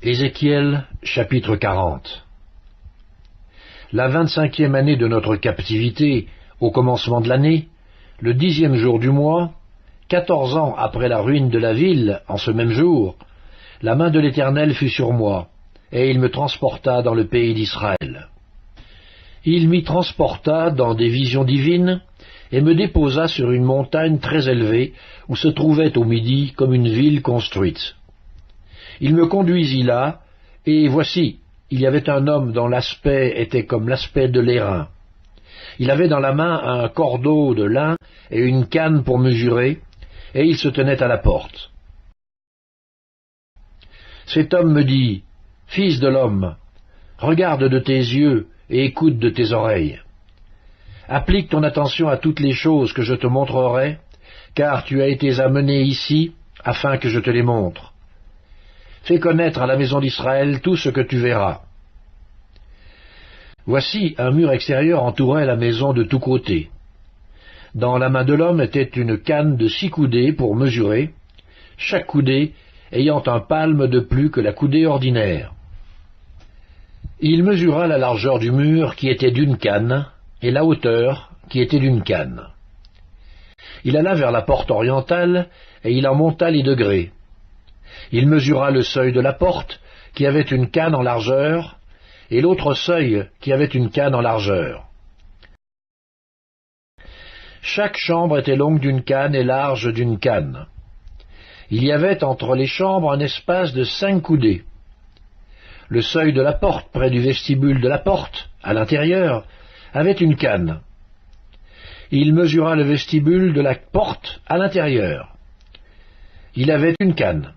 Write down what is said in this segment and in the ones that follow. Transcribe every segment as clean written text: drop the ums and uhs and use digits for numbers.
Ézéchiel, chapitre 40. La 25e année de notre captivité, au commencement de l'année, le 10e jour du mois, 14 ans après la ruine de la ville, en ce même jour, la main de l'Éternel fut sur moi, et il me transporta dans le pays d'Israël. Il m'y transporta dans des visions divines, et me déposa sur une montagne très élevée, où se trouvait au midi comme une ville construite. Il me conduisit là, et voici, il y avait un homme dont l'aspect était comme l'aspect de l'airain. Il avait dans la main un cordeau de lin et une canne pour mesurer, et il se tenait à la porte. Cet homme me dit, « Fils de l'homme, regarde de tes yeux et écoute de tes oreilles. Applique ton attention à toutes les choses que je te montrerai, car tu as été amené ici afin que je te les montre. Fais connaître à la maison d'Israël tout ce que tu verras. » Voici, un mur extérieur entourait la maison de tous côtés. Dans la main de l'homme était une canne de 6 coudées pour mesurer, chaque coudée ayant un palme de plus que la coudée ordinaire. Il mesura la largeur du mur qui était d'une canne, et la hauteur qui était d'une canne. Il alla vers la porte orientale, et il en monta les degrés. Il mesura le seuil de la porte, qui avait une canne en largeur, et l'autre seuil, qui avait une canne en largeur. Chaque chambre était longue d'une canne et large d'une canne. Il y avait entre les chambres un espace de 5 coudées. Le seuil de la porte, près du vestibule de la porte, à l'intérieur, avait une canne. Il mesura le vestibule de la porte à l'intérieur. Il avait une canne.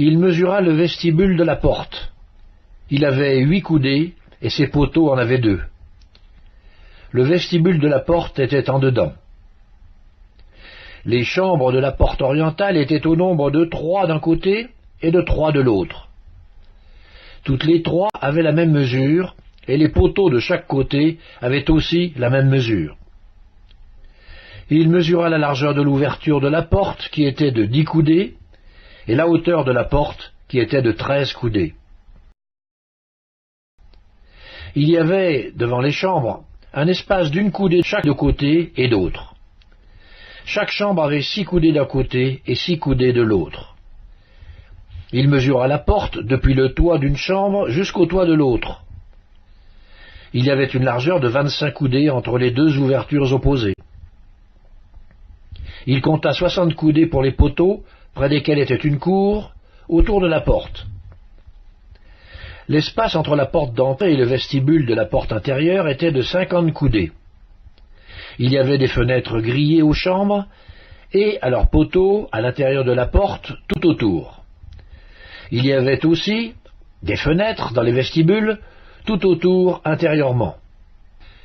Il mesura le vestibule de la porte. Il avait 8 coudées, et ses poteaux en avaient 2. Le vestibule de la porte était en dedans. Les chambres de la porte orientale étaient au nombre de 3 d'un côté et de 3 de l'autre. Toutes les 3 avaient la même mesure, et les poteaux de chaque côté avaient aussi la même mesure. Il mesura la largeur de l'ouverture de la porte, qui était de 10 coudées, et la hauteur de la porte, qui était de 13 coudées. Il y avait, devant les chambres, un espace d'une coudée de chaque côté et d'autre. Chaque chambre avait 6 coudées d'un côté et 6 coudées de l'autre. Il mesura la porte depuis le toit d'une chambre jusqu'au toit de l'autre. Il y avait une largeur de 25 coudées entre les 2 ouvertures opposées. Il compta 60 coudées pour les poteaux, près desquels était une cour, autour de la porte. L'espace entre la porte d'entrée et le vestibule de la porte intérieure était de 50 coudées. Il y avait des fenêtres grillées aux chambres, et à leurs poteaux, à l'intérieur de la porte, tout autour. Il y avait aussi des fenêtres dans les vestibules, tout autour intérieurement.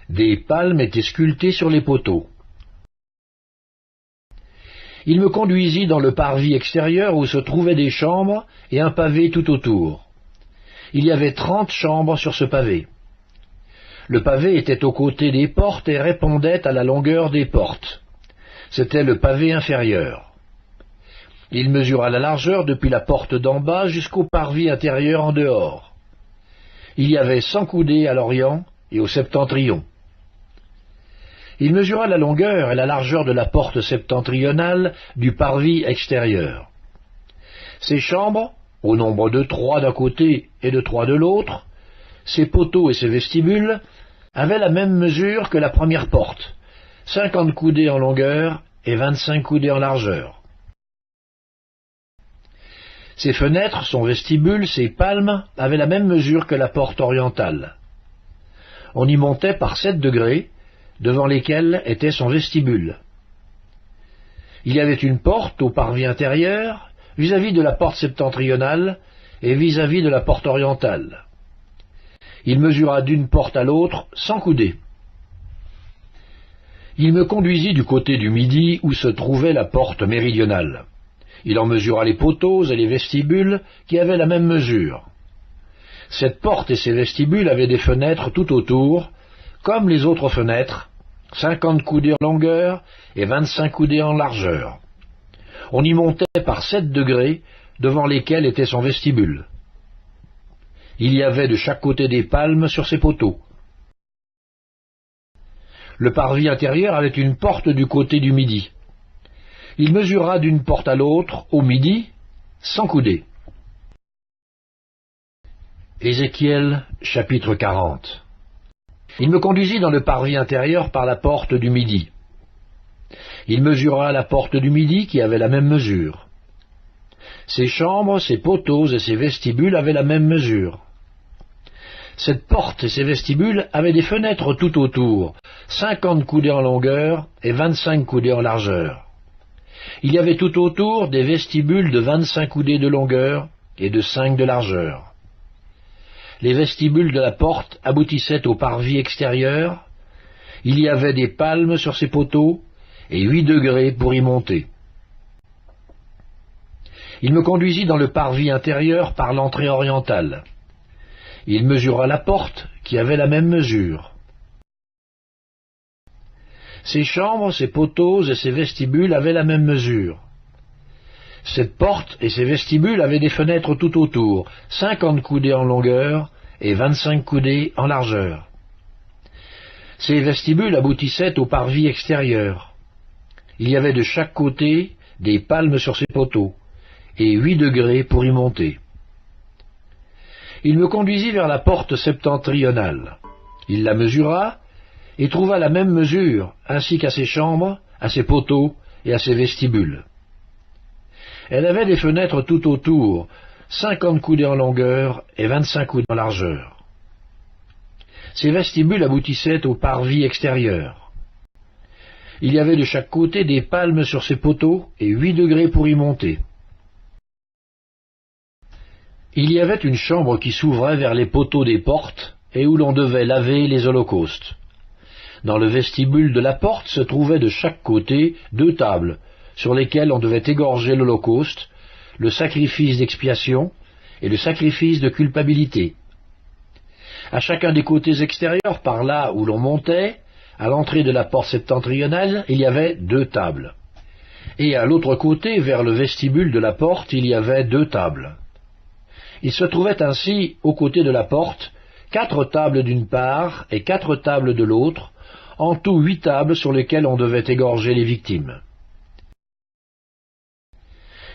Des palmes étaient sculptées sur les poteaux. Il me conduisit dans le parvis extérieur où se trouvaient des chambres et un pavé tout autour. Il y avait 30 chambres sur ce pavé. Le pavé était aux côtés des portes et répondait à la longueur des portes. C'était le pavé inférieur. Il mesura la largeur depuis la porte d'en bas jusqu'au parvis intérieur en dehors. Il y avait 100 coudées à l'orient et au septentrion. Il mesura la longueur et la largeur de la porte septentrionale du parvis extérieur. Ces chambres, au nombre de 3 d'un côté et de 3 de l'autre, ses poteaux et ses vestibules, avaient la même mesure que la première porte, 50 coudées en longueur et 25 coudées en largeur. Ses fenêtres, son vestibule, ses palmes avaient la même mesure que la porte orientale. On y montait par 7 degrés, devant lesquels était son vestibule. Il y avait une porte au parvis intérieur, vis-à-vis de la porte septentrionale et vis-à-vis de la porte orientale. Il mesura d'une porte à l'autre 100 coudées. Il me conduisit du côté du midi où se trouvait la porte méridionale. Il en mesura les poteaux et les vestibules qui avaient la même mesure. Cette porte et ses vestibules avaient des fenêtres tout autour, comme les autres fenêtres, 50 coudées en longueur et 25 coudées en largeur. On y montait par 7 degrés, devant lesquels était son vestibule. Il y avait de chaque côté des palmes sur ses poteaux. Le parvis intérieur avait une porte du côté du midi. Il mesura d'une porte à l'autre, au midi, 100 coudées. Ézéchiel, chapitre 40. Il me conduisit dans le parvis intérieur par la porte du midi. Il mesura la porte du midi qui avait la même mesure. Ses chambres, ses poteaux et ses vestibules avaient la même mesure. Cette porte et ses vestibules avaient des fenêtres tout autour, 50 coudées en longueur et 25 coudées en largeur. Il y avait tout autour des vestibules de 25 coudées de longueur et de 5 de largeur. Les vestibules de la porte aboutissaient au parvis extérieur. Il y avait des palmes sur ses poteaux et 8 degrés pour y monter. Il me conduisit dans le parvis intérieur par l'entrée orientale. Il mesura la porte qui avait la même mesure. Ses chambres, ses poteaux et ses vestibules avaient la même mesure. Cette porte et ses vestibules avaient des fenêtres tout autour, 50 coudées en longueur et 25 coudées en largeur. Ces vestibules aboutissaient au parvis extérieur. Il y avait de chaque côté des palmes sur ses poteaux, et 8 degrés pour y monter. Il me conduisit vers la porte septentrionale. Il la mesura, et trouva la même mesure, ainsi qu'à ses chambres, à ses poteaux et à ses vestibules. Elle avait des fenêtres tout autour, 50 coudées en longueur et 25 coudées en largeur. Ces vestibules aboutissaient au parvis extérieur. Il y avait de chaque côté des palmes sur ses poteaux et 8 degrés pour y monter. Il y avait une chambre qui s'ouvrait vers les poteaux des portes et où l'on devait laver les holocaustes. Dans le vestibule de la porte se trouvaient de chaque côté 2 tables, sur lesquelles on devait égorger l'holocauste, le sacrifice d'expiation et le sacrifice de culpabilité. À chacun des côtés extérieurs, par là où l'on montait, à l'entrée de la porte septentrionale, il y avait 2 tables. Et à l'autre côté, vers le vestibule de la porte, il y avait 2 tables. Il se trouvait ainsi, aux côtés de la porte, 4 tables d'une part et 4 tables de l'autre, en tout 8 tables sur lesquelles on devait égorger les victimes.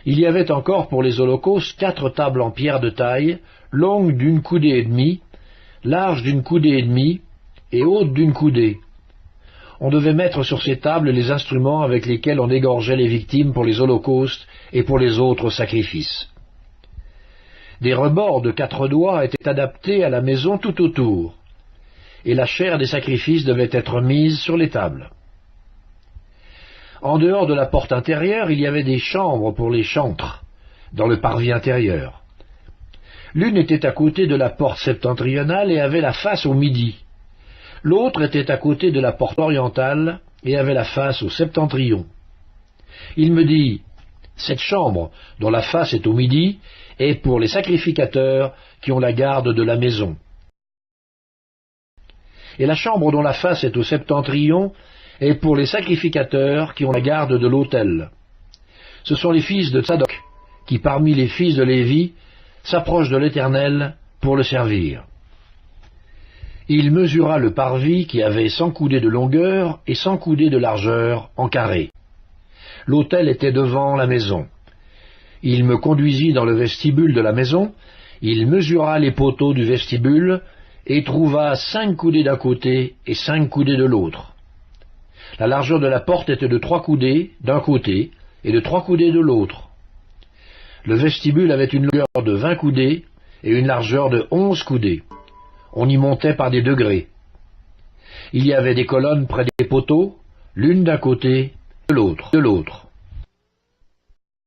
Il y avait encore pour les holocaustes 4 tables en pierre de taille, longues d'une coudée et demie, larges d'une coudée et demie, et hautes d'une coudée. On devait mettre sur ces tables les instruments avec lesquels on égorgeait les victimes pour les holocaustes et pour les autres sacrifices. Des rebords de 4 doigts étaient adaptés à la maison tout autour, et la chair des sacrifices devait être mise sur les tables. En dehors de la porte intérieure, il y avait des chambres pour les chantres, dans le parvis intérieur. L'une était à côté de la porte septentrionale et avait la face au midi. L'autre était à côté de la porte orientale et avait la face au septentrion. Il me dit, cette chambre, dont la face est au midi, est pour les sacrificateurs qui ont la garde de la maison. Et la chambre dont la face est au septentrion est pour les sacrificateurs qui ont la garde de l'autel. Ce sont les fils de Tsadok, qui parmi les fils de Lévi s'approchent de l'Éternel pour le servir. Il mesura le parvis qui avait 100 coudées de longueur et 100 coudées de largeur en carré. L'autel était devant la maison. Il me conduisit dans le vestibule de la maison, il mesura les poteaux du vestibule, et trouva 5 coudées d'un côté et 5 coudées de l'autre. La largeur de la porte était de 3 coudées d'un côté et de 3 coudées de l'autre. Le vestibule avait une longueur de 20 coudées et une largeur de 11 coudées. On y montait par des degrés. Il y avait des colonnes près des poteaux, l'une d'un côté, de l'autre.